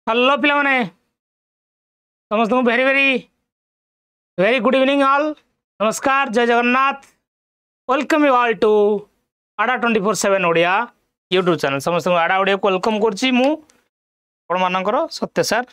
Hello पिला माने समस्त very very very good evening all. नमस्कार, जय Jagannath. Welcome you all to Ada 24/7 Odia YouTube channel. समस्त आडा ओडिया को वेलकम करछि मु आपण मानकर सत्य सर।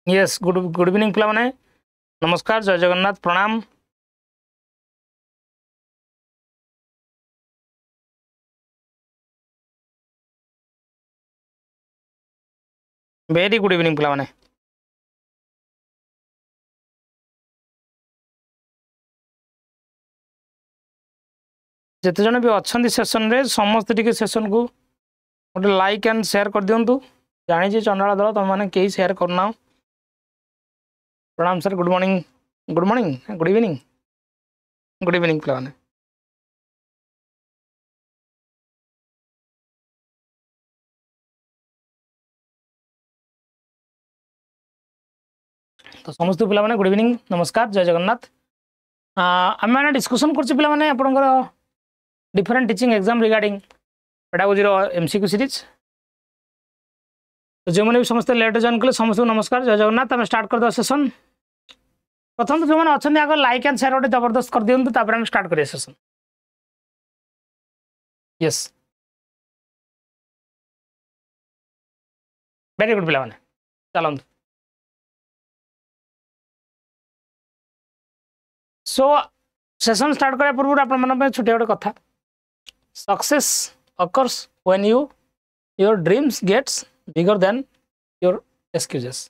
यस, गुड इवनिंग पिला माने। नमस्कार, जय जगन्नाथ, प्रणाम। वेरी गुड इवनिंग पिला माने। जिते जन भी अच्छा सेसन रे समस्त टिके सेसन को गोटे लाइक एंड शेयर कर दिंतु। जानी चंडाला दल तुम मैंने कहीं शेयर करना। प्रणाम sir, good morning, good morning, good evening पिला माने। तो समस्त पिला माने गुड इवनिंग, नमस्कार, जय जगन्नाथ। आम मैंने डिस्कसन कर पिला माने आपनकर different teaching exam regarding pedagogy रो एमसीक्यू सीरीज। तो जो मैंने भी समस्त लेट जॉइन कले समस्त नमस्कार, जय जगन्नाथ। आम स्टार्ट कर दो सेशन। प्रथम तो जो मैंने अच्छा आगे लाइक एंड शेयर गोटे जबरदस्त कर दिंतु, तापर हम स्टार्ट करिए सेशन। यस, वेरी गुड पिला माने। चलंतु। सो सेशन स्टार्ट करने पूर्व आप छोटे गोटे कथा, success occurs when your dreams gets bigger than your excuses.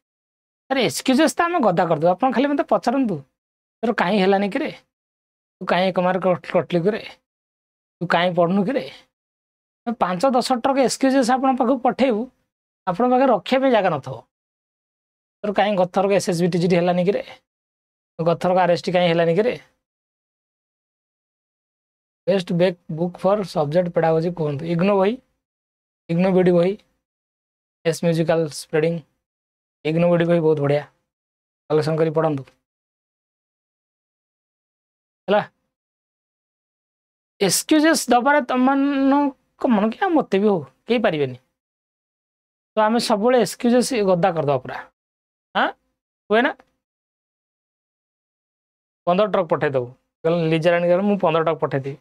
अरे एक्सक्यूजेस तो आम गदा करदे। आप खाली मत पचारतु, तोर कहीं हेलानी कि तू कहीं एक मार्क कटली कि तू कहीं पढ़नु कि 5-10 ट्रक एक्सक्यूजेस आप पठेबू, आप रखापी जगह न तोर कहीं गथरक एसएसबी टीजीटी हेलानी कि गथरक आरएचटी कहीं हेलानी कि। Best back book for subject pedagogy कहतु इग्नो बही, इग्नो बीडी बही, as musical spreading, IGNOU BEd बही बहुत बढ़िया कलेक्शन करी पढ़ंतु है। एक्सक्यूजेस दबार तुम मन क्या मत भी हो कहीं पारे। तो आम सब एक्सक्यूजेस गदा करदे पूरा। हाँ हुए ना, 15 ट्रक पठेदेबू लिजराणी मुझे 15 ट्रक पठेदी।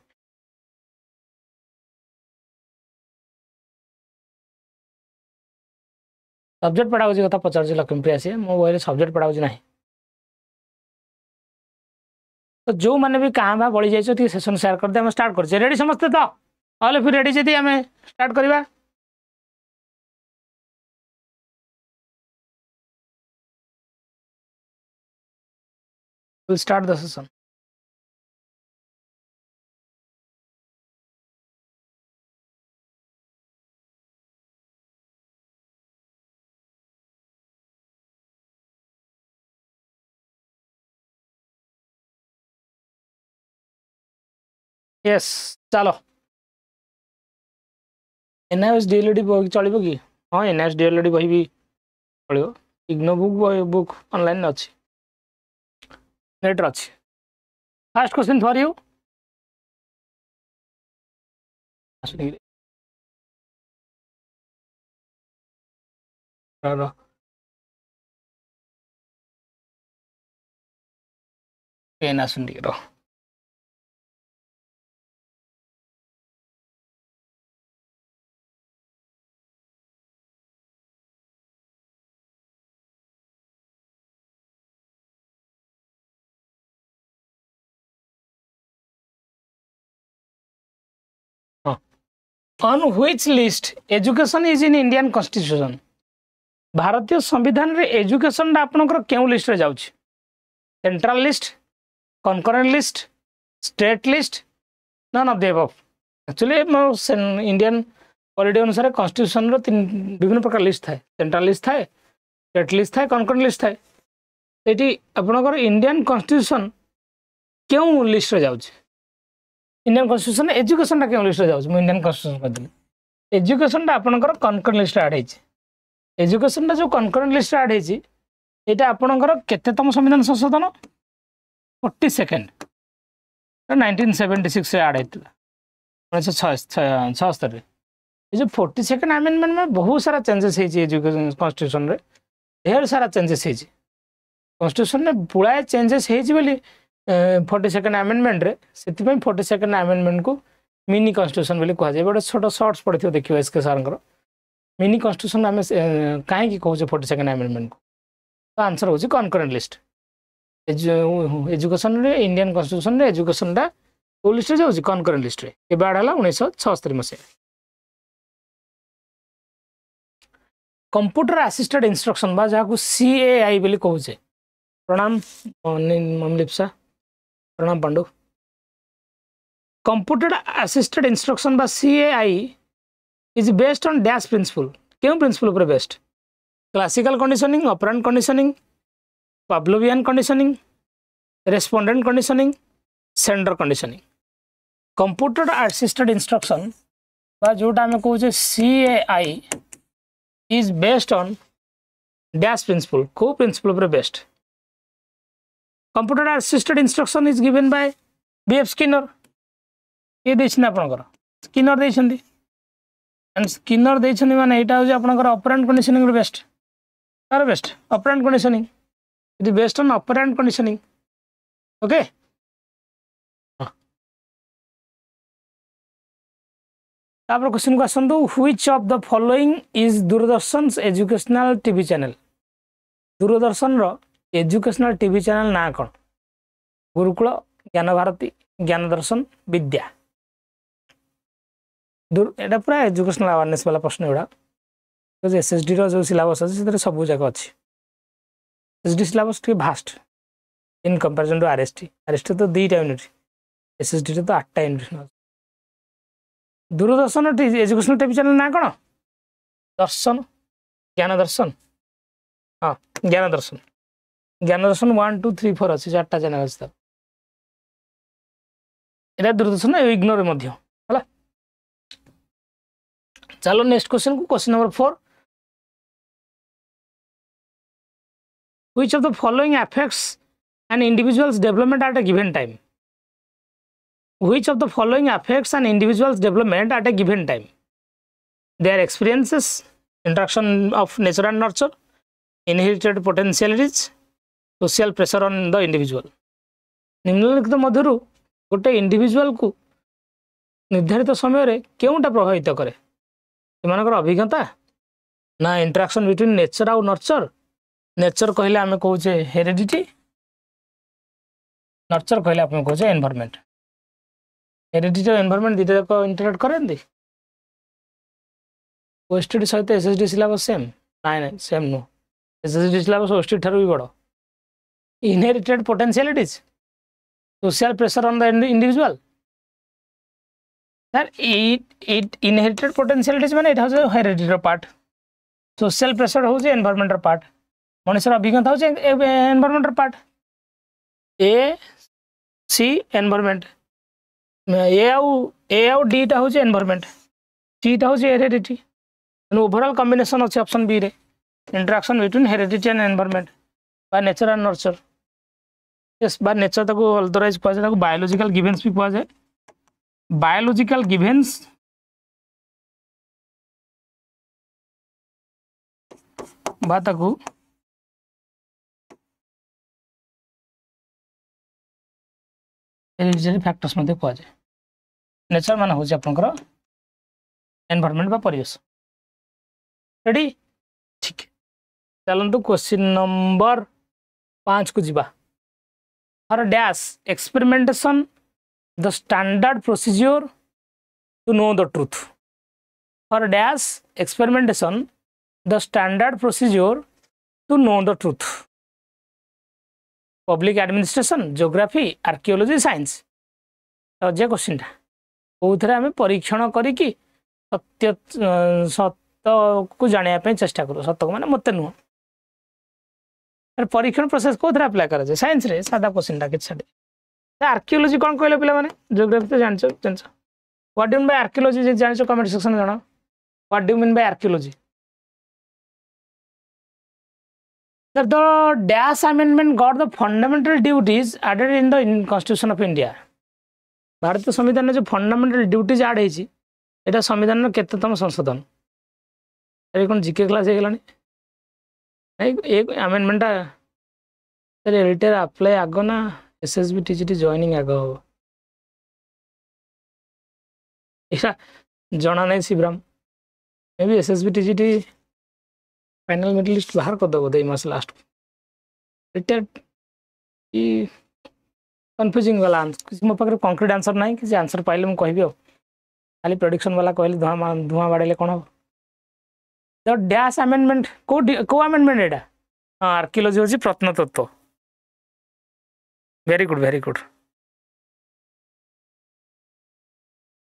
सब्जेक्ट पेडागोजी कथा पचार लक्ष्मीप्रिया सी मो बही सब्जेक्ट पेडागोजी ना। तो जो मैंने भी कहाँ बा बड़ी जाइए सेशन शेयर करते हैं, स्टार्ट कर रेडी समस्ते। तो आले फिर रेडी जी आम स्टार्ट करवा। Will start the session. Yes चलो, एनआईएस डीएलडी बही चलो कि? हाँ एनआईएस डीएलडी बही भी चलो। इग्नो बुक ऑनलाइन अच्छी, नेट अच्छी। First question for you. Pen आसुन टिके रह। On which list education is in Indian Constitution? भारतीय संविधान रे एजुकेशन आपनकर केउ लिस्ट रे जाउछि? Central list, concurrent list, state list, none of the above. Actually Indian polity अनुसार कॉन्स्टिट्यूशन रो विभिन्न प्रकार लिस्ट थाए। सेंट्रल लिस्ट थाए, स्टेट लिस्ट थाए, कनकरेंट लिस्ट थाए। सेठी आपनकर इंडियन कॉन्स्टिट्यूशन केउ लिस्ट रे जाउछि? इंडियन कॉन्स्टिट्यूशन एजुकेशन केउ लिस्ट रे जाउछि? मु इंडियन कॉन्स्टिट्यूशन कहदिली एजुकेशन आपनकर कनकरेंट लिस्ट ऐड हैछि। एजुकेशन जो कनकरेंट लिस्ट ऐड होती यहाँ आपणकर केतम संविधान संशोधन 42nd 1976 ऐड होता 1976 ये जो 42nd अमेंडमेंट में बहुत सारा चेंजेस होती एजुकेशन कॉन्स्टिट्यूशन रे ढेर सारा चेंजेस होती कॉन्स्टिट्यूशन में पुराए चेंजेस होती बोली 42nd अमेंडमेंट रे से 42nd अमेंडमेंट को मिनी कॉन्स्टिट्यूशन बोली कह जाए गोटे छोट शॉर्ट्स पढ़ी देखिए एसके सार मिनी कॉन्स्टिट्यूशन आम कहीं कहे 42nd अमेंडमेंट को तो आंसर हूँ कनकरेंट लिस्ट एजुकेशन रे इंडियन कॉन्स्टिट्यूशन रे एजुकेशन टा को लिस्ट जाऊँ कनकरेंट लिस्ट रे के ऐड है 1976 मसीह कंप्यूटर असिस्टेड इंस्ट्रक्शन बा जहाँ को CAI बोली कहे प्रणाम ममलिप्सा प्रणाम पांडु कंप्यूटर असिस्टेड इंस्ट्रक्शन बा CAI is based on dash principle क्यों प्रिंसिपल पर based classical conditioning operant conditioning Pavlovian conditioning respondent conditioning sender conditioning computer assisted instruction बा जोटा आम कहे CAI is based on dash principle को principle पर based computer assisted instruction is given by B.F. Skinner ये देछन आपनकर Skinner देछंदी and Skinner देछंदी माने एटा हो आपनकर operant conditioning रो बेस्ट तार best operant conditioning it is based on operant conditioning okay तापर question को आसंतु which of the following is Doordarshan educational TV channel Doordarshan रो एजुकेशनल टीवी चैनल ना कौन गुरुकुल ज्ञान भारती ज्ञान दर्शन विद्या एटा पूरा एजुकेशनल अवेयरनेस वाला प्रश्न एडा SSD रो जो सिलेबस अछि सब जगह अछि SSD सिलेबस के भास्ट इन कंपैरिजन टू RHT तो 2टा यूनिट SSD तो 8टा unit Doordarshan educational TV channel ना कौन दर्शन ज्ञान दर्शन हाँ ज्ञान दर्शन 1 2 3 4 अच्छी 4टा चैनल अच्छी यहाँ दूरदर्शन इग्नोर मध्य है चलो नेक्स्ट क्वेश्चन को question number 4 which of the following affects an individual's development at a given time Which of the following affects an individual's development at a given time? Their experiences, interaction of nature and nurture, inherited potentialities, social pressure on the individual. निम्नलिखित मध्यरु गोटे individual को निर्धारित समय रे केउटा प्रभावित करे एमानकर अभिज्ञता ना इंटरेक्शन बिटवीन नेचर और नर्चर नेचर कहले आमे कहूचे हेरिडिटी नर्चर कहले आमे कहूचे एनवायरनमेंट हेरिडिटी एनवायरनमेंट दीटा जाक इंटरेक्ट करेंदी ओएसटी सहित SSD सिलेबस सेम ना same no SSD syllabus OST ठारू भी बड़ inherited potentialities social pressure on the individual sir it inherited potentialities माने it how heredity part social pressure हो एनवायरनमेंट पार्ट मनुष्य अभिज्ञता हो environment part A C environment A आउ डी टा हूँ एनवायरनमेंट सी टा हूँ हेरिडिटी ओवरऑल कॉम्बिनेशन अच्छे ऑप्शन बी रे interaction between heredity and environment by nature and nurture yes by nature ताको अल्टराइज कह जाए बायोलॉजिकल गिवेंस भी कह जाए बायोलॉजिकल गिवेंस बा ताको हेरिडिटरी फैक्टर्स मध्ये कह जाए नेचर मान हूँ आपंकर एनवायरनमेंट बा परिवेश रेडी ठीक चलतु क्वेश्चन नंबर 5 को जीवा for dash experimentation the standard procedure to know the truth for dash experimentation the standard procedure to know the truth public administration geography archaeology science जे क्वेश्चन कौन आम परीक्षण करिकी सत्य सत्य को जानापी चेष्टा करूँ सत्य को माने मत नुह परीक्षण प्रोसेस कौन अप्लाई कर साइंस रे सादा क्वेश्चन टा कि आर्कियोलॉजी कौन कहले पिला माने ज्योग्राफी तो जान what do mean by archaeology जान कमेंट सेक्शन में जाना what do mean by archaeology that the dash amendment got the fundamental duties added in the Constitution of India. भारतीय संविधान में जो फंडामेंटल ड्यूटीज ऐड है एटा संविधान केतम संशोधन अरे कौन जीके क्लास नहीं एक अमेंडमेंट एलटीआर अप्लाई आग ना एसएसबी टीजीटी जॉइनिंग आग हम यहाँ जना नहीं शिवराम मे भी SSB TGT final merit list बाहर कर दो बोधे मास लास्ट रिटायर कन्फ्यूजिंग वाला किसी मो पाखे कंक्रीट आंसर ना कि आंसर पाइले मुझे कहबी खाली प्रेडिक्शन वाला कहले धुआं बाड़े कौन हम द डैश अमेंडमेंट को अमेंडमेंट एटा हाँ आर्कियोलॉजी होची प्रत्नतत्व वेरी गुड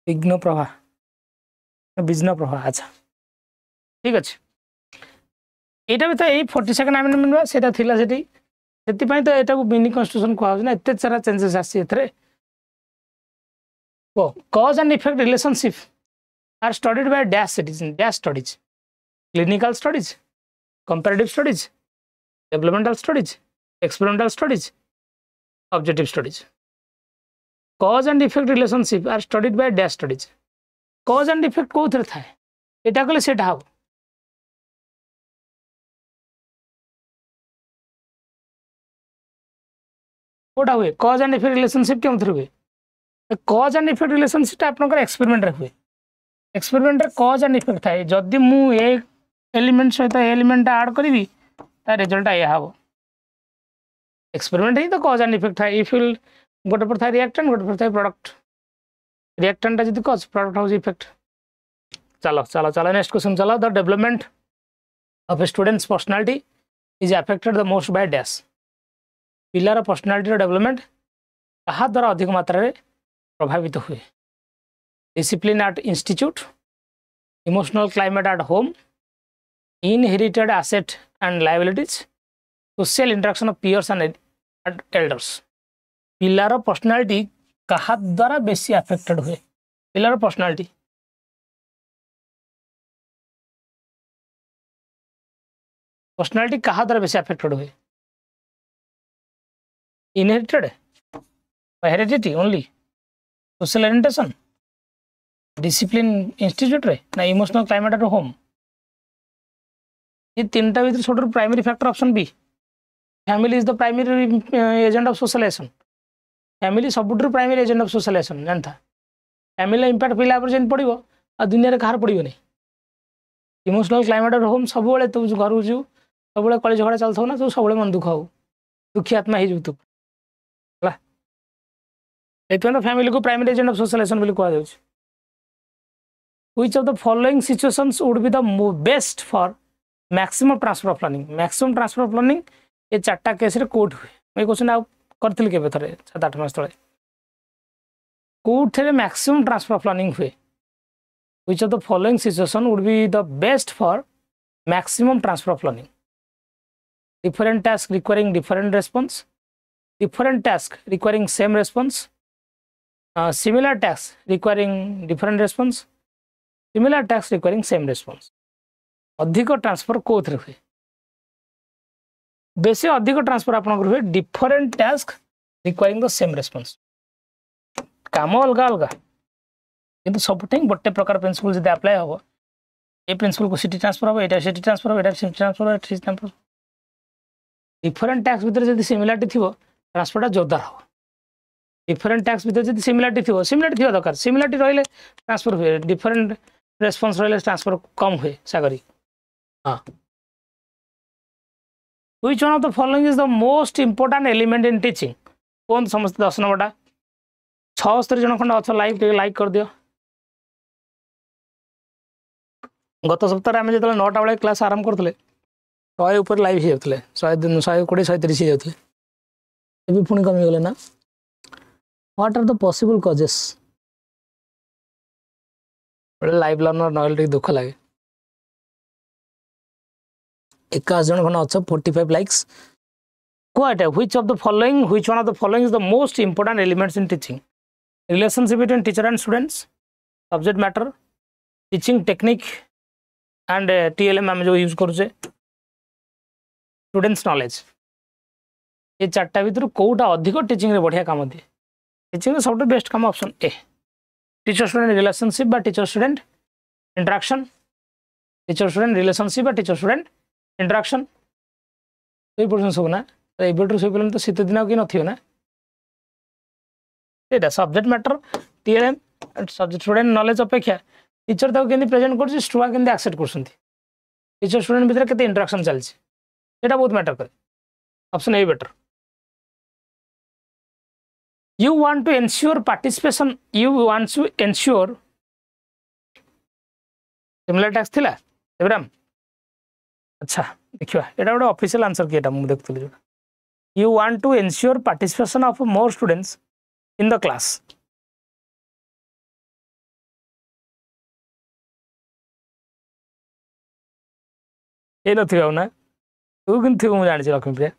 विघ्न प्रभा विघ्न प्रभा अच्छा ठीक अच्छे यहाँ भी तो यही 42nd अमेंडमेंट से तो यहाँ मिनी कन्स्टिट्यूशन कहना एत सारा चेंजेस आसी cause and effect relationship are studied by dash citizen dash studies clinical studies comparative studies developmental studies experimental studies objective studies cause and effect relationship are studied by dash studies cause and effect कौन थाए यहाँ कले से हम कौटा हुए cause and effect relationship क्यों हुए cause and effect relationship आपंकर एक्सपेरिमेंट हुए एक्सपेरिमेंट कॉज एंड इफेक्ट थाए जदि मुझे एलिमेंट सहित एलिमेंट ऐड करी रिजल्ट यह हम एक्सपेरिमेंट ही तो कॉज एंड इफेक्ट थाए इफ विल गोटे पर थाए रिएक्टेंट गोटे पर थाए प्रोडक्ट रिएक्टेंट जब कॉज प्रोडक्ट हाउस इफेक्ट चलो चलो चलो नेक्स्ट क्वेश्चन चलो the development of a student's personality is affected the most by dash पिलार पर्सनालिटी डेवलपमेंट कहा द्वारा अधिक मात्रा रे प्रभावित हुए discipline at institute emotional climate at home inherited asset and liabilities social interaction of peers and elders pillar personality कहा द्वारा बेसी अफेक्टेड हुए पिलार पर्सनालिटी कहा द्वारा बेसी अफेक्टेड हुए inherited heredity only social orientation discipline institute रे ना इमोशनल क्लाइमेट एट होम ये तीनटा भीतर छोड़ primary factor option B family is the primary agent of socialisation family सबुठ प्राइमरी एजेंट ऑफ सोशलाइजेशन जानता फैमिली इंपैक्ट पिला पर जेन पड़ो आ दुनिया रे कहार पड़ो नहीं इमोशनल क्लाइमेट एट होम सब तू घर को सब कली झगड़ा चलता ना तू सब मन दुख हो दुखी आत्मा हो तू तो फैमिली को प्राइमरी एजेंट ऑफ सोशलाइजेशन बोली कहा जाउछ which of the following situations would be the best for maximum transfer of learning ये चार्टा केस रे कोड हुए मैं क्वेश्चन आ करथिल केबे थरे 7-8 मास तळे कोड थे मैक्सिमम ट्रांसफर ऑफ लर्निंग हुए which of the following situation would be the best for maximum transfer of learning different task requiring different response different task requiring same response similar task requiring different response similar task requiring same response अधिक transfer कोथ रे हुए बेसी अधिक transfer आपन हुए different task requiring the same response काम अलग अलग किंतु सबुठ गोटे प्रकार प्रिंसिपल जब अप्लाई हम ये प्रिंसिपल को सिटी ट्रांसफर हम यहाँ सिटी ट्रांसफर हम यहाँ city transfer transfer different tax भीतर जब सिमिलारिटी थी ट्रांसफर जोरदार हम डिफरेंट टैक्स भीतर जब सिमिलारिटी थी दरकार सिमिलारिटी रही ट्रांसफर हुए डिफरेंट रेस्पॉन्स रही ट्रांसफर कम हुए सागरी हाँ which one of the following is the most important element in teaching कौन समस्त 10 नंबरटा 76 जन खंड अच्छा लाइक कर दियो गत सप्ताह आम जो 9टा बेले क्लास आरंभ करते 100 ऊपर लाइव हो जाते 120 130 हो जाते ये पुणी कमीगले ना what are the possible causes live learner knowledge दुख लगे 51 जन खंड अच्छा 45 लाइक्स क्वाइट which of the following which one of the following is the most important elements in teaching relationship between teacher and students subject matter teaching technique and TLM आम जो use करुचे students knowledge ये चार्टा भितर कोटा अधिक teaching रे बढ़िया काम दिए टीचिंग सब बेस्ट काम option A teacher student relationship बा teacher student interaction teacher student relationship बा टीचर स्टूडेंट इंटरेक्शन तो पर्सन सब ना तो एबेटर सब तो शीत दिन कि नथियो ना एटा subject matter TLM subject student knowledge अपेक्षा टीचर ताको केंदी प्रेजेंट करछि स्टूडेंट केंदी एक्सेप्ट करसंती टीचर स्टूडेंट भितर केते इंटरेक्शन चलछि एटा बहुत मैटर करे option a better you want to ensure participation you want to ensure similar tax थिला एब्राम अच्छा देखिबा एटा गोटे ऑफिशियल आंसर कि एटा मु देखतली जोटा you want to ensure participation of more students in the class ए नथिबा ना तू किन थिबो मु जानि छी लक्ष्मी प्रिया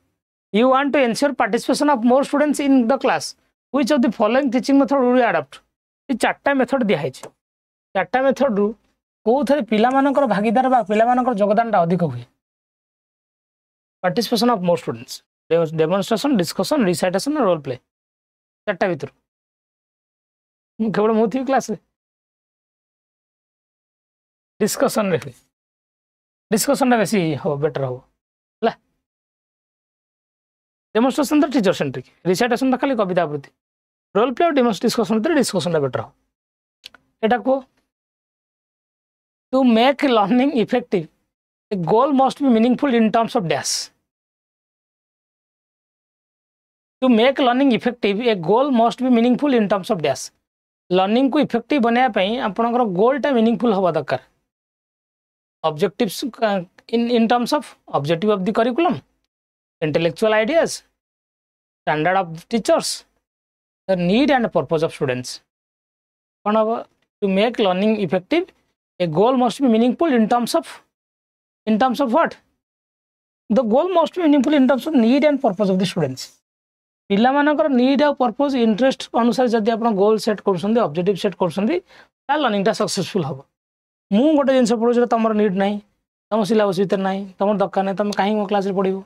you want to ensure participation of more students in the class which of the following teaching method will you adopt ये चारटा method दिया है चारटा मेथड रु को थे पिला मानकर भागीदार बा पिला मानकर योगदान टा अधिक हुए participation of more students demonstration discussion recitation role play चारटा भीतर केवल मु थी क्लास रे डिस्कशन रे डिस्कशन रे बेसी हो बेटर हो ला डेमोन्स्ट्रेशन तो टीचर सेंट्रिक रिसाइटेशन तो खाली कविता आवृत्ति रोल प्ले और डिस्कशन तो डिस्कशन बेटर हो एटा को to make learning effective a goal must be meaningful in terms of dash to make learning effective a goal must be meaningful in terms of dash learning को effective बनाया पई आपनकर गोलटा meaningful होबा दरकार objectives in terms of objective of the curriculum intellectual ideas standard of teachers the need and purpose of students one of to make learning effective a goal must be meaningful in terms of what the goal must be meaningful in terms of need and purpose of the students पिला मानकर need और purpose interest अनुसार जदि आपण goal set करछन्ती objective set करछन्ती ता learning ता successful हो मु गोटे जिंस पढो जे तमर नीड नाही तम सिलेबस भीतर नाही तमर दरकार नाही तम काहे मो क्लास रे पढिबो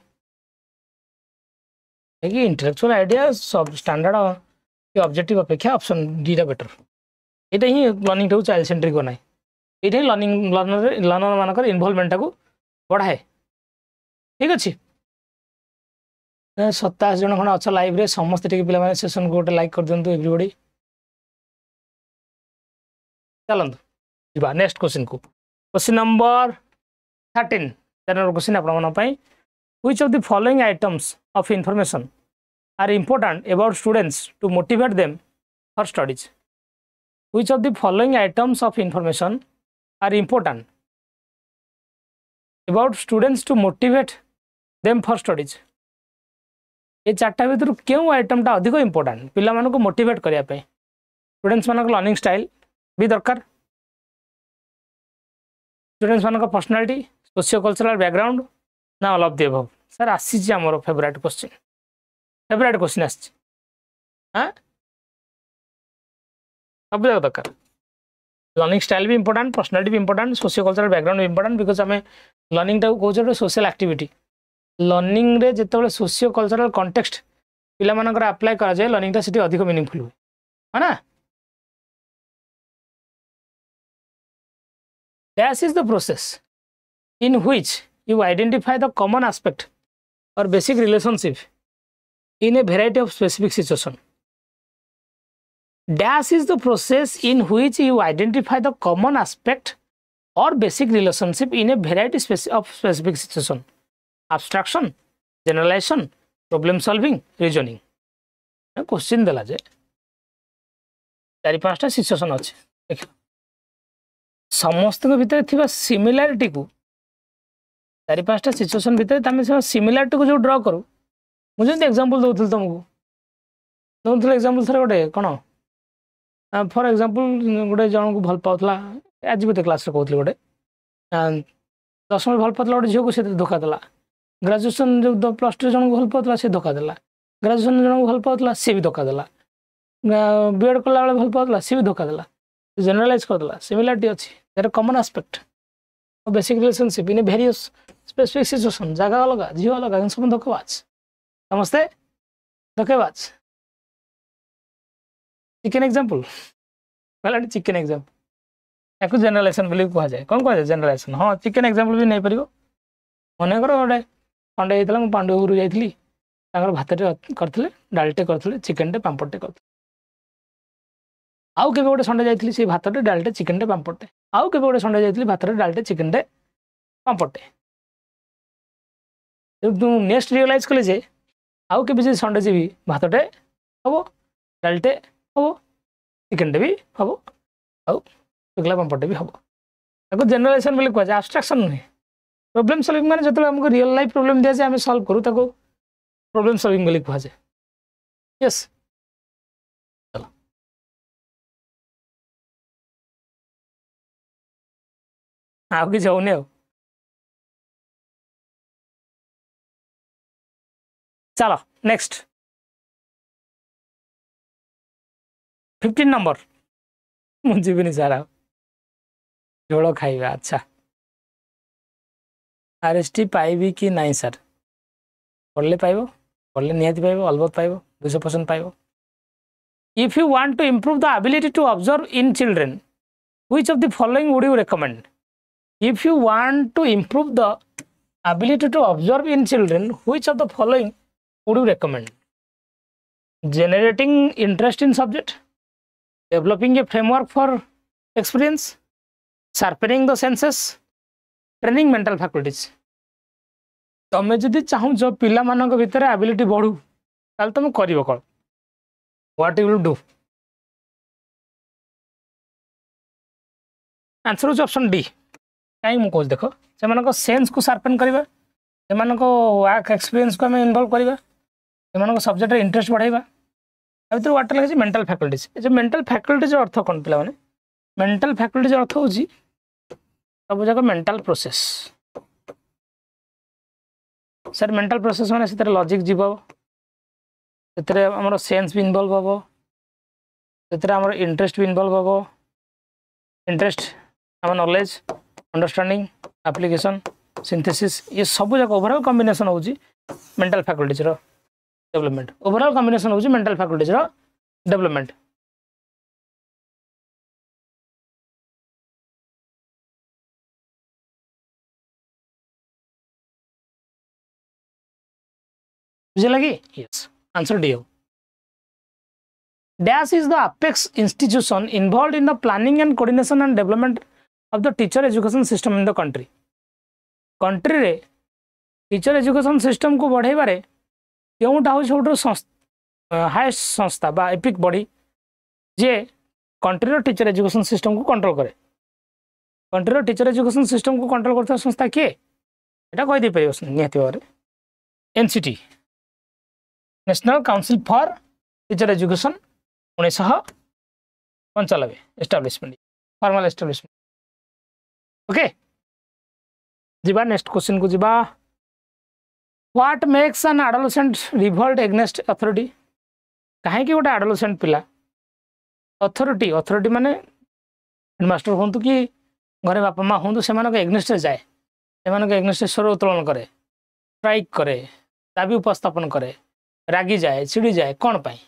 कि इंटेलेक्चुअल आइडिया सब स्टैंडर्ड कि ऑब्जेक्टिव अपेक्षा ऑप्शन डी रा बेटर एटा ही लर्निंग टाउ चाइल्ड सेंट्रिक बनाए एटा ही लर्निंग लर्नर मानकर इन्वॉल्वमेंट टाको बढ़ाए ठीक अच्छे 27 जन खंड अच्छा लाइव रे समस्त टिके पिला माने सेशन को गोटे लाइक कर दियंतु एवरीबॉडी चलंतु जिबा नेक्स्ट क्वेश्चन को क्वेश्चन नंबर 13 जनरल क्वेश्चन आपण मन पई which of the following items of information are important about students to motivate them for studies which of the following items of information are important about students to motivate them for studies ये चारटा भीतर क्यों item टा अधिक important पिला मानको को motivate करिया पे स्टूडेंट्स मानको लर्निंग स्टाइल भी दरकार स्टूडेंट्स मानको पर्सनालिटी सोशियो कल्चरल बैकग्राउंड ना all of the above sir आसी जी हमर फेवरेट क्वेश्चन आसी हां सब जगह दरकार लर्निंग स्टाइल भी इंपोर्टेंट पर्सनालिटी भी इंपोर्टेंट सोशियो कल्चरल बैकग्राउंड भी इंपोर्टेंट बिकॉज हमें लर्निंग टा को जो सोशल एक्टिविटी लर्निंग रे जेतेबेले सोशियो कल्चरल कॉन्टेक्स्ट पिला मानकर अप्लाई करा जाय लर्निंग टा सिटी अधिक मीनिंगफुल हुए है ना that is the process in which you identify the common aspect or basic relationship in a variety of specific situation. Dash is the process in which you identify the common aspect or basic relationship in a variety of specific situation. Abstraction, generalization, problem solving, reasoning. Question देला जे 4-5टा situation अछि देखियो समस्त के भीतर थिबा similarity को 4-5टा situation भीतर तमे सिमिलरिटी को जो ड्रा करू मुझे एग्जांपल दउथल तुमको दउथल एग्जांपल थरे गोटे कोन फॉर एग्जांपल गोटे जन को भल पाउतला आज भी क्लास रे कहतली गोटे 10 में भल पाउतला गोटे झियो को से धोखा देला ग्रेजुएशन जो प्लस 2 जन को भल पाउतला से धोखा देला ग्रेजुएशन जन को भल पाउतला से भी धोखा देला बीएड कला बेले भल पाउतला से भी धोखा देला जनरलाइज कर देला सिमिलरिटी अछि their common aspect basic relationship in various specific situation जगह अलग झील अलग सब धोखेबाज समस्ते धोखेबाज चिकेन एग्जांपल कहला चिकेन एग्जांपल या जनरलाइजेशन बोली कह जाए कौन कह जाए जनरलाइजेशन हाँ चिकेन एग्जांपल भी नहीं पार मन कर गोटे संडे होता मुझे पांडु घर जाइली भातटे करते डालटे करते चिकेनटे पांपड़टे करते आउ के गोटे संडे जाइली से भातटे डालटे चिकेनटे पांपड़टे आउ के गोटे संडे जाइली भातटे डालटे चिकेनटे पांपड़टे नेक्स्ट रियलाइज कले जे आउ के संडे जी भातटे हम डालटे हम चिकेनटे भी हम आउ शुक्ला पांपड़टे भी हम जनरलाइजेशन बोली कह जाए एब्स्ट्रैक्शन नुहे प्रॉब्लम सॉल्विंग माने जो हमको रियल लाइफ प्रॉब्लम दिया जाए आम सॉल्व करूँ ताको प्रॉब्लम सॉल्विंग बोली कह जाए यस चलो आउ कि होनी आ चलो नेक्स्ट 15 नंबर मुझे सार झोल खाइबा अच्छा RHT पाइबी कि नहीं सर पढ़ले पाइबो पढ़ले निहाती पाइबो अलबत पाइबो 200% पाइबो if you want to improve the ability to observe in children which of the following would you recommend if you want to improve the ability to observe in children which of the following would you recommend generating interest in subject developing a framework for experience sharpening the senses training mental faculties तुम जदि चाहूच पिला मानक भितर ability बढ़ू ताल तुम कर कौन what you will do answer होच ऑप्शन डी कहीं मुझे कह देख से सेंस को शार्पेन करवा से वर्क एक्सपीरियंस को आम इनवल्व करवा से सब्जेक्ट इंटरेस्ट बढ़ाइबा भर व्हाट लगे मेंटल फैकल्टीज जो मेंटल फैकल्टीज अर्थ कौन पे मेंटल फैकल्टीज अर्थ हूँ सब जाक mental process sir mental process माने से लॉजिक जीव से आम सेंस भी इनवल्व हम से आम इंटरेस्ट भी इनवल्व हम इंटरेस्ट आम नॉलेज अंडरस्टैंडिंग एप्लीकेशन सिंथेसिस ये सब जाक ओवरऑल कॉम्बिनेशन होची मेंटल फैकल्टीज रो डेवलपमेंट ओवरऑल कॉम्बिनेशन होची मेंटल फैकल्टीज रो डेवलपमेंट बुझे लगी यस आंसर डी हो dash is the apex institution involved in the planning and coordination and development of the teacher education system in the country country रे teacher education system को बढ़ाइबारे केउटा हूँ सब highest संस्था बा epic body जे country teacher education system को control करे country teacher education system को control करता संस्था किए यहाँ कहीदे पार निहती भाव NCT national council for teacher education 1995 establishment formal establishment okay जीवा नेक्स्ट क्वेश्चन को जीवा what makes an adolescent revolt against authority कहीं गोटे एडोलेसेंट पिला अथॉरिटी अथॉरिटी माने हेडमास्टर हूँ कि घरे बापा माँ हूँ से एग्नेस्ट जाए से एग्नेस्ट स्वर उत्तोलन करे स्ट्राइक करे दाबी उपस्थापन करे रागी जाए चिड़ी जाए कौन पाई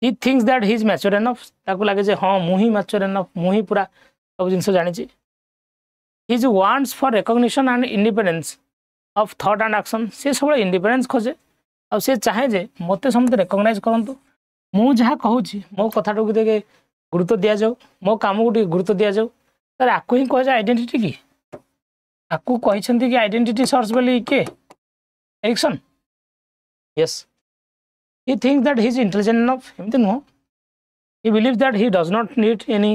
he thinks that he is mature enough ताकू लगे हाँ मुझे मैच्योर एनफ मुझे पूरा सब जिन जानी his wants for recognition and independence of thought and action सी सब इंडिपेंडेंस खोजे और सी चाहे जे मत समझते रिकॉग्नाइज करूँ मुझे जहाँ कहूँ मो कथा टे गुरुत्व दि जाऊ मो कम को गुरुत्व दि जाऊ सर आपको ही कह आइडेंटिटी की आपको कहते कि आइडेंटिटी सर्च बोली किए Erikson yes he thinks that he is intelligent enough एमती नुह he believe that he does not need any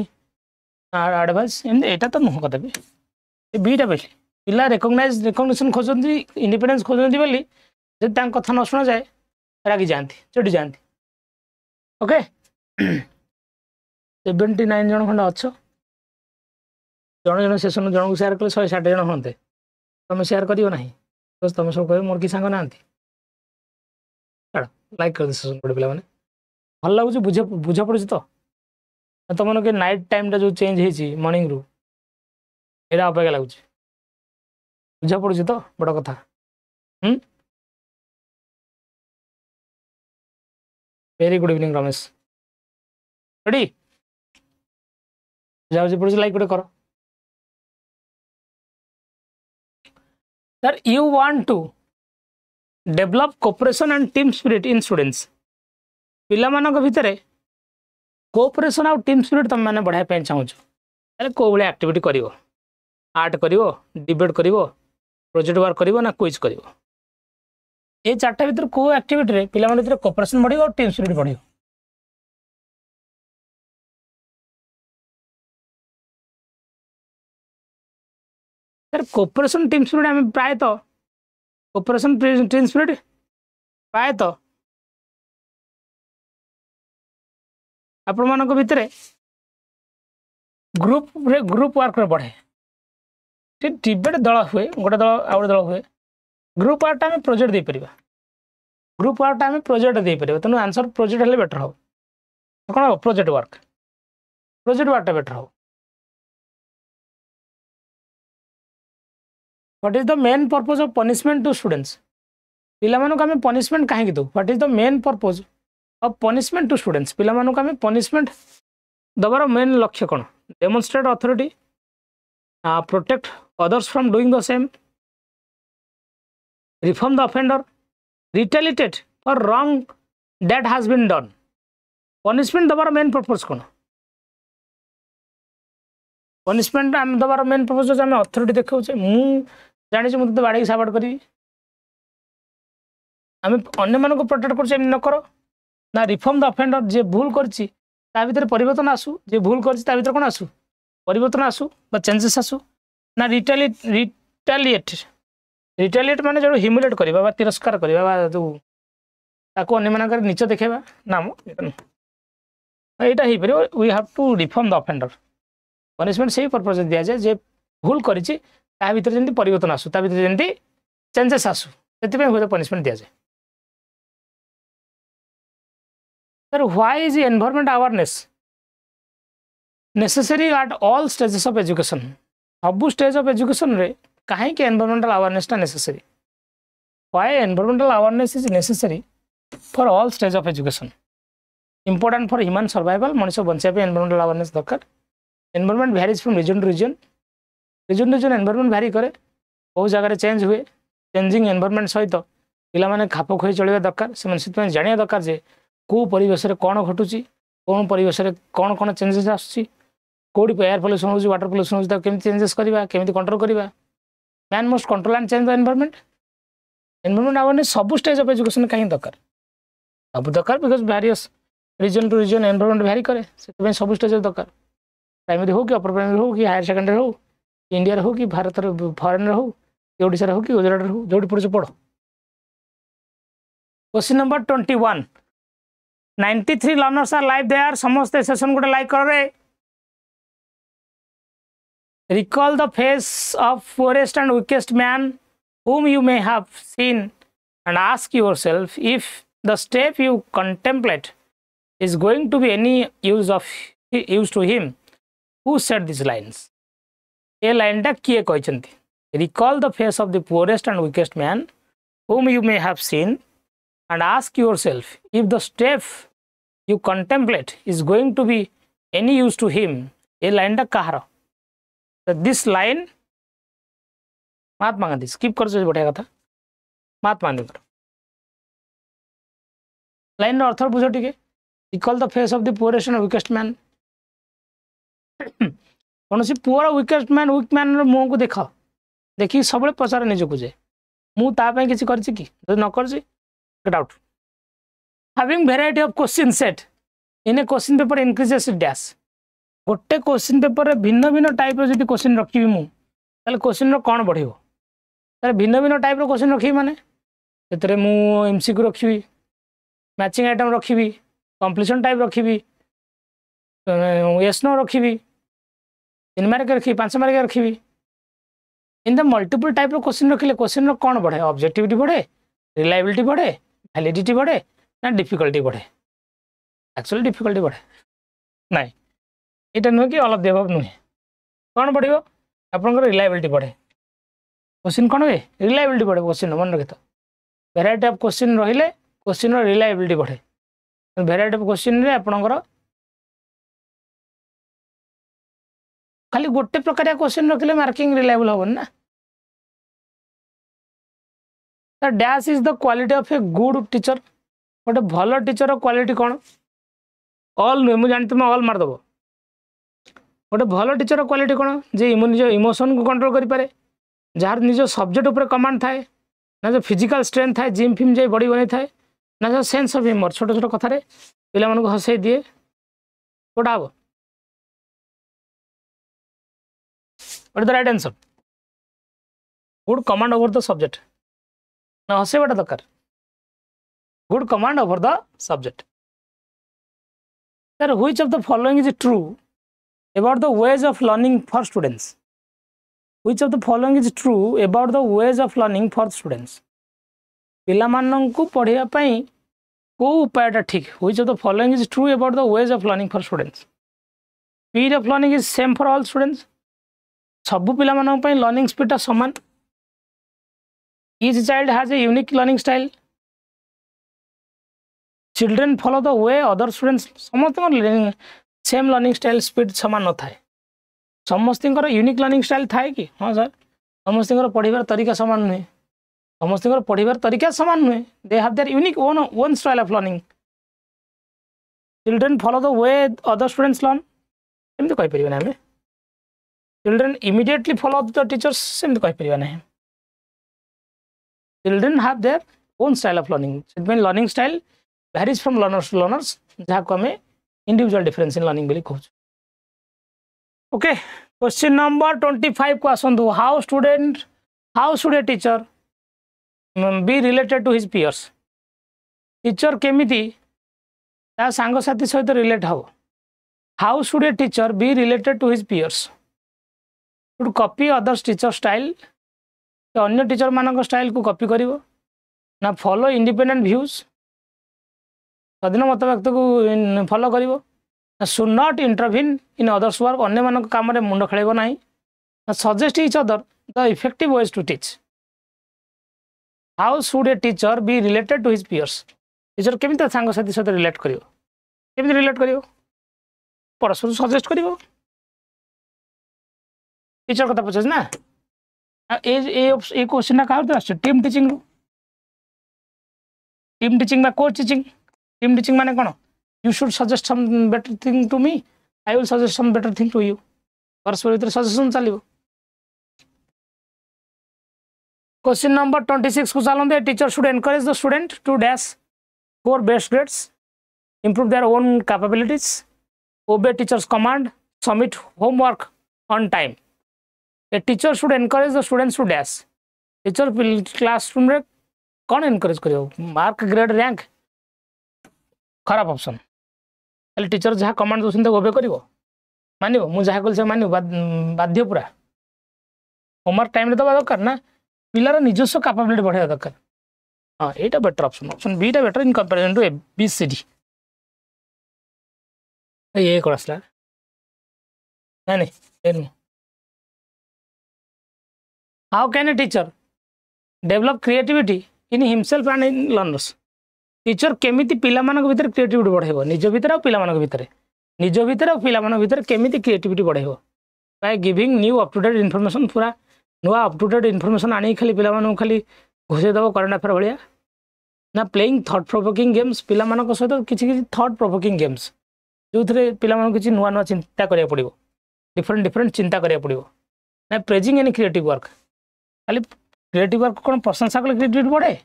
advice एमती यहाँ तो नुह कदा भी बीटा बोली पिला रिकॉग्निशन खोजती इंडिपेंडेंस खोजती बोली जब कथा न शुणा जाए रागी जाती चिड़ी जाती ओके 79 जन खंड अच्छ जन जन सेशन जन को सेयार कले 160 जन हाँ तुम सेयार कर ना बिकज तुम सब कह मोर कि सांग ना छाड़ लाइक कर सेशन गोटे पे भल लगुच बुझ पड़ी तो तुम मन के नाइट टाइम जो चेंज हो मॉर्निंग रू यहाँ अपेक्षा लगुच बुझा पड़ुछि तो बड़ कथा। Very good evening Ramesh. Ready बुझा पड़ुछि लाइक गोटे कर sir. You want to develop cooperation and team spirit in students. पिला मानक भितर कोऑपरेशन और टीम स्पिरिट तुम मैंने बढ़ाई पे चाहूछ ताले को बळे एक्टिविटी करिवो। आर्ट करिवो, डिबेट करिवो, प्रोजेक्ट वर्क करिवो ना क्विज करिवो। ए चारटा भितर को एक्टिविटी रे पिला माने भितर कोऑपरेशन बढ़िवो और टीम स्पिरिट बढ़िवो। सर कोऑपरेशन टीम स्पिरिट हम प्राय तो कोऑपरेशन टीम स्पिरिट प्राय तो आपण मानक भितर ग्रुप वर्क रे बढ़े। डिबेट दल हुए गोटे दल आउ दल हुए ग्रुप वर्क आम प्रोजेक्ट दे परिबा। ग्रुप वर्क आम प्रोजेक्ट दे परिबा तेणु आंसर प्रोजेक्ट हेले बेटर हो। कौन हो प्रोजेक्ट वर्क बेटर हो। What is the main purpose of punishment to students. पिला मानक आम पनिशमेंट कहीं दो। What is the main purpose of punishment to students. पिला मानक आम पनिशमेंट दबार मेन लक्ष्य कौन। Demonstrate authority, protect others from doing the same, reform the offender, retaliate for wrong that has been done। punishment दबार main purpose कौन। Punishment आम दबार मेन पर्पस आम अथॉरिटी देखा मु जानी मुझे बाड़ी साबाड़ करी आम अन्य मानक प्रोटेक्ट कर न कर ना। रिफॉर्म द ऑफेंडर जे भूल करछि ता भीतर परिवर्तन आसू। जे भूल करछि ता भीतर कोन आसू परिवर्तन आसू बा चेंजेस आसू ना। रिटेलिएट माने जो ह्यूमिलेट करबा बा तिरस्कार करबा बा जो ताको अन्य मानकर नीच देखेबा ना एटा ही परियो। We have to reform the offender. Punishment सही पर्पस दिया जाए जे भूल करिछि ता भीतर जेंति परिवर्तन आसू ता भीतर जेंति चेंजेस आसू सेति पे होय पनिशमेंट दिया जाए। Sir why is environment awareness necessary at all stages of education. सब स्टेज ऑफ एजुकेशन रे कहीं के एनवायरमेंटल अवेयरनेस टा necessary. Why environmental awareness is necessary for all stage of education. Important for human survival. मनुष्य बंचा पे environmental awareness दरकार। Environment varies from region to region. Region to region environment vary करे। बहुत जगह चेंज हुए। Changing environment सहित पिला माने खाप खुई चलवा दरकार। से जानिया दरकार जे को परिवेश रे कौन घटुची, कौन परिवेश रे कौन कौन चेंजेस आसुची, कोडी एयर पोल्यूशन हो, वाटर पोल्यूशन हो, केमी चेंजेस करवा, केमी कंट्रोल करवा। Man must control and change the environment. Environment awareness सब स्टेज ऑफ एजुकेशन कहीं दरकार। सब दरकार because various region to region environment vary करे। से सब स्टेज दरकार। प्राइमरी हो कि अपर प्राइमरी हो कि हायर सेकेंडरी हो, इंडिया हो कि भारत फॉरेन हो कि ओडिशा हो कि गुजरात हो, जो पढ़ुछ पढ़। Question number 21। 93 learners are live there. समस्त सेशन गोटे लाइक कर रे। Recall the face of poorest and weakest man whom you may have seen and ask yourself if the step you contemplate is going to be any use to him who said these lines। ये line टा किए कहचंती। Recall the face of the poorest and weakest man whom you may have seen and ask yourself if the step you contemplate is going to be any use to him। ये line टा कहार। This line Mahatma Gandhi. Skip कर बढ़िया कथा। Mahatma Gandhi line अर्थ बुझ टे। Recall the face of the poorest and weakest man. कौन सी poor weakest man weak man मुह को देख देखिए सब पचार निजक जे मुझे किसी कर न कर get out. Having variety of question set in A question paper increases dash. गोटे क्वेश्चन पेपर भिन्न भिन्न टाइप जो क्वेश्चन रखी मुझे क्वेश्चन कौन बढ़ भिन्न भिन्न टाइप क्वेश्चन रखी माने से MCQ रखी, मैचिंग आइटम रखी, कंप्लीशन टाइप रखी, यस नो रखी, 3 मार्क रखी, 5 मार्क रखी। In the multiple type question रखिले क्वेश्चन कौन बढ़े। ऑब्जेक्टिविटी बढ़े, रिलायबिलिटी बढ़े, वैलिडिटी बढ़े ना डिफिकल्टी बढ़े। एक्चुअली डिफिकल्टी बढ़े ना। यहाँ नुहे कि ऑल ऑफ द अबव नुहे। कौन बढ़ आपंकर रिलायबिलिटी बढ़े। क्वेश्चन कौन हुए रिलायबिलिटी बढ़े क्वेश्चन मन रखी भेराइटी ऑफ क्वेश्चन रहिले क्वेश्चन रिलायबिलिटी बढ़े भेराइटी ऑफ क्वेश्चन रे आपणकर खाली गोटे प्रकार क्वेश्चन रखिले मार्किंग रिलायबल होबन ना dash is the quality of a good teacher गोटे भल टीचर क्वालिटी कौन ऑल नुहे मुझे तुम ऑल मारदेव गोटे भल टीचर क्वालिटी कौन जे निज इमोशन को कंट्रोल करें जार निज सब्जेक्ट उपर कमांड थाए ना जो फिजिकल स्ट्रेंथ थाए जिम फिम जाए बॉडी बनै थाए ना जो सेंस ऑफ ह्यूमर छोट छोट कथार पिला मानक हसई दिए कोटा हम what is the right answer good command over the subject ना हसैवाटा दरकार good command over the subject sir which of the following is true about the ways of learning for students Which of the following is true about the ways of learning for students? पिला माननकु पढ़िया पई को उपायटा ठीक Which of the following is true about the ways of learning for students? Speed of learning is same for all students. सबु पिला मानन पई learning speed समान. Each child has a unique learning style. Children follow the way other students समस्त same learning style speed समान न थाए समस्त यूनिक लर्निंग स्टाइल थाए कि हाँ सर समस्त पढ़ार तरीका सामान नुहे समस्त पढ़ार तरीका सामान नुहे they have their unique own style of learning children follow the way other students learn एमती कहि परिबा ना children immediately follow the teachers सेमती कहि परिबा ना children have their own style of learning learning style varies from learners to learners जहाँ को आम इंडिविजुअल डिफरेंस इन लर्निंग बोली कहूँ ओके क्वेश्चन नंबर 25 को आसंतु how should a teacher be related to his peers teacher केमिति ता सांग साथी सहित रिलेट हो how should a teacher be related to his peers should copy others teacher style अन्य टीचर मान स्टाइल को कॉपी करिवो ना फॉलो इंडिपेंडेंट व्यूज स्वाधीन मत व्यक्त को फॉलो करिवो should not intervene in others work अन्य मान काम मुंड खेल ना suggest each other the effective ways to teach how should a teacher be related to his peers teacher केमी सांग साथी सहित रिलेट कर रिलेट कर परस्पर सजेस्ट कर टीचर कथा पचास ना ये क्वेश्चन क्या टीम टीचिंग कोच टीचिंग माने कौन You should suggest some better thing to me. I will suggest some better thing to you. परस्पर भीतर सजेशन चलो. Question number 26 को चलते teacher should encourage the student to dash score best grades improve their own capabilities obey teachers command submit homework on time. A teacher should encourage the students to dash. Teacher classroom रे कौन encourage करियो mark grade rank खराब option teacher जहाँ command दौरान ओबे कर मान मुझे कल से मान बाध्य पूरा होमवर्क टाइम दबा दरकार ना पिलार निजस्व कैपेबिलिटी बढ़ाया दरकार हाँ यहाँ बेटर ऑप्शन बी टा better in comparison to ABCD ये कौन आसला नहीं how can a teacher develop creativity in himself and in learners teacher केमिति पिला मानक भीतर क्रिएटिविटी बढ़ाइबो निज भीतर और पिला मानक भीतर निज भीतर और पिला मानक भीतर केमिति क्रिएटिविटी बढ़ाइबो by giving new up to date information पूरा नुआ अप टू डेट इनफॉरमेशन आनी खाली पिला मानक खाली घोषे दबो करंट अफेयर भलिया ना प्लेइंग थॉट प्रोवोकिंग गेम्स पिला मानक सहित किछि थॉट प्रोवोकिंग गेम्स जो थरे पिला मानक किछि नुआ नुआ चिंता करिया पड़िबो डिफरेंट चिंता करिया पड़िबो ना प्रेजिंग एनी क्रिएटिव वर्क खाली क्रिएटिव वर्क कोन प्रशंसा कले क्रिएटिविटी बढ़े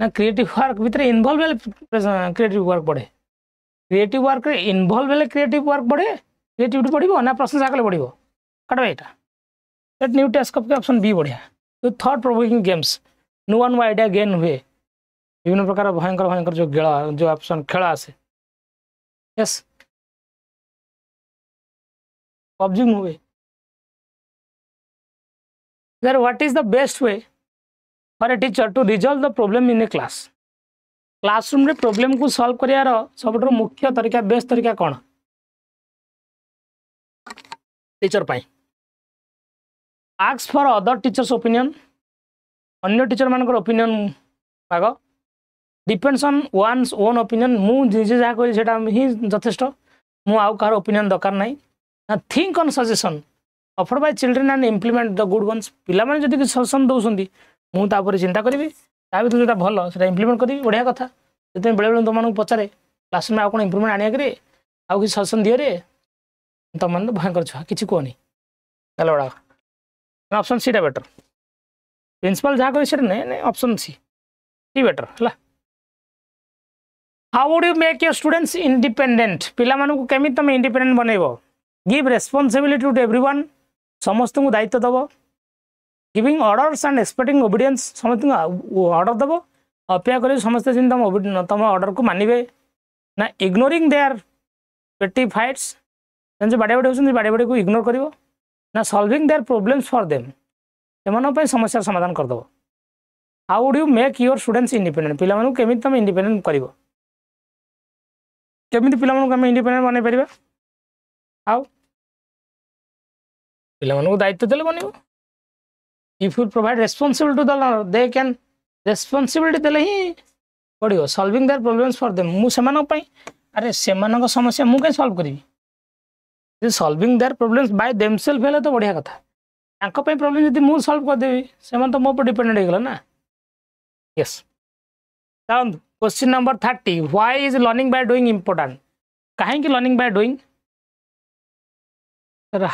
ना क्रिएटिव वर्क भीतर इन्वॉल्व क्रिएटिव वर्क बढ़े क्रिएटिव वर्क रे इन्वॉल्व हेले क्रिएटिव वर्क बढ़े क्रिएटिविटी बढ़िबो ना प्रशंसा कले बढ़िबो काटबा एटा सेट न्यू टास्क के ऑप्शन बी बढ़िया तो थॉट प्रोवोकिंग गेम्स नुआ नुआ आइडिया गेन हुए विभिन्न प्रकार भयंकर जो गेला जो ऑप्शन खेला आसे यस पबजी हुए sir what is the best way for a teacher to resolve the problem in a class classroom रे प्रॉब्लम को सॉल्व करियार सबठो मुख्य तरीका बेस्ट तरीका कौन टीचर पाई ask for other teachers opinion अन्य टीचर मानकर ओपिनियन माग depends on one's own opinion मु निजे जहाँ करी सेटा ही यथेष्ट मु आउ कार ओपिनियन दरकार नहीं ना think on suggestion offer by children and implement the good ones पिला माने जदि सजेशन दउसंदी मु तापर चिंता करी ता भी जोटा भल सेटा इम्प्लीमेंट करी बढ़िया कथा से बेले बेले तुम पचारे क्लास में आउ इम्प्रूवमेंट आनिया करे आउ कि सजेशन दियो रे तुम मैंने भयंकर छुआ किसी कहनी चलो बड़ा ऑप्शन सी बेटर प्रिंसिपल जहाँ कही नहीं ऑप्शन सी बेटर है how would you make your students independent पिला मानू केमी तुम इंडिपेंडेंट बनइबो गिव रेस्पॉन्सिबिलिटी टू एवरीवन समस्त को दायित्व दब giving orders and expecting obedience समस्त ऑर्डर दब अपेक्षा कर समस्त तुम ऑर्डर को मानवे ना इग्नोरिंग देयर पेटी फाइट्स बाड़े बाड़े होती बाड़े बाड़े को इग्नोर कर ना solving their problems for them से समस्या समाधान करदेव how would you make your students independent पिला मानू केमी तुम इंडिपेंडेंट कर केमी पिला मानू इंडिपेंडेंट बन पार हाउ पिला मानू दायित्व देले बनइबो if you provide responsibility to the learner they can responsibility देले ही पड़ो solving their problems for them मु सेमानक पई अरे सेमानक समस्या मु के सॉल्व करी solving their problems by themselves हेले तो बढ़िया कथा तांको पई प्रॉब्लम यदि मु सॉल्व कर देबी सेमान तो मो पर डिपेंडेंट हो गला ना yes sound question number 30 why is learning by doing important काहे कि लर्निंग बाय डूइंग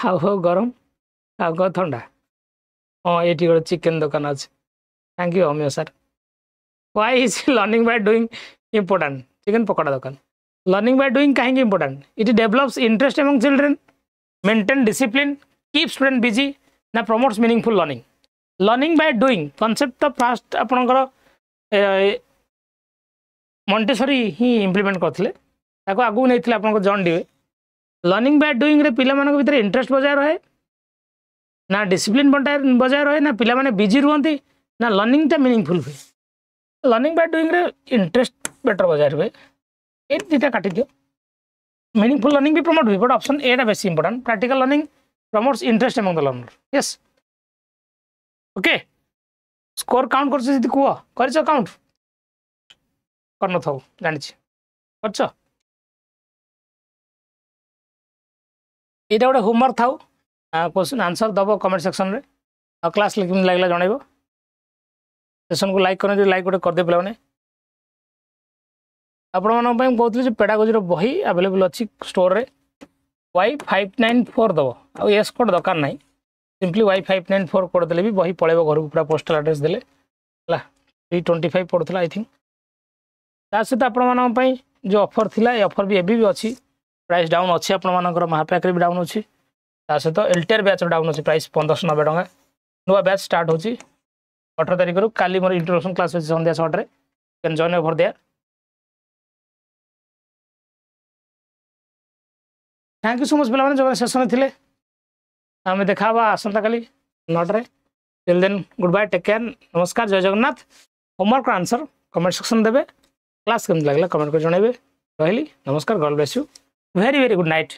हाउ गरम हाउ ठंडा हाँ ये गोटे चिकेन दुकान अच्छे थैंक यू अमिय sir why is learning by doing important chicken पकोड़ा दुकान लर्निंग बाय डूइंग कहीं important it develops interest among children maintain discipline keep student busy ना promotes meaningful learning learning by doing concept तो fast आपणकर Montessori ही implement करते आगू नहीं आप जॉन डीवे लर्निंग बाय डूइंग रे पिला मानक भीतर इंटरेस्ट बजाय रहे ना डिसिप्लिन बजाय रहे ना पिला माने बिजी रुहंती ना लर्निंग टा मीनिंगफुल हुए लर्निंग बाय डूइंग रे इंटरेस्ट बेटर बजाय रहे ये दुटा काटी दियो मीनिंगफुल लर्निंग भी प्रमोट हुए बट ऑप्शन ए टा बेसी important practical learning promotes interest among the learner yes okay score count करछ जदी कुआ करछ काउंट करन थाउ जानि छी करछ एटा गोटे होमवर्क थाउ क्वेश्चन आंसर दब कमेंट सेक्शन रे आ क्लास लागला जनइबो सेशन को लाइक करने लाइक गोटे कर दे पे आपण मन कहते पेडागोजी बही अवेलेबल अच्छी स्टोर रे Y594 दब आ एस कोड दरकार ना सिंपली Y594 कोड देले भी बही पड़ेबो घर पूरा पोस्टल एड्रेस देले 325 पड़ता आई थिंक ता सहित आपण जो ऑफर थिला ये ऑफर भी एबी भी अच्छी प्राइस डाउन अच्छी आपर महापैक भी डाउन अच्छी ता सहित LTR बैच डाउन अच्छी प्राइस 1590 टका नुआ बैच स्टार्ट होची 18 तारिख रु काली मोर इंट्रोडक्शन क्लास होची संध्या 6 रे can join over there thank you so much पिला जो सेशन थे आम देखा आसंता काली 9 रे till then good bye take care नमस्कार जय Jagannath homework answer comment section देवे क्लास केमती लगला कमेंट कर जणाइबे रहिली नमस्कार God bless you very very good night.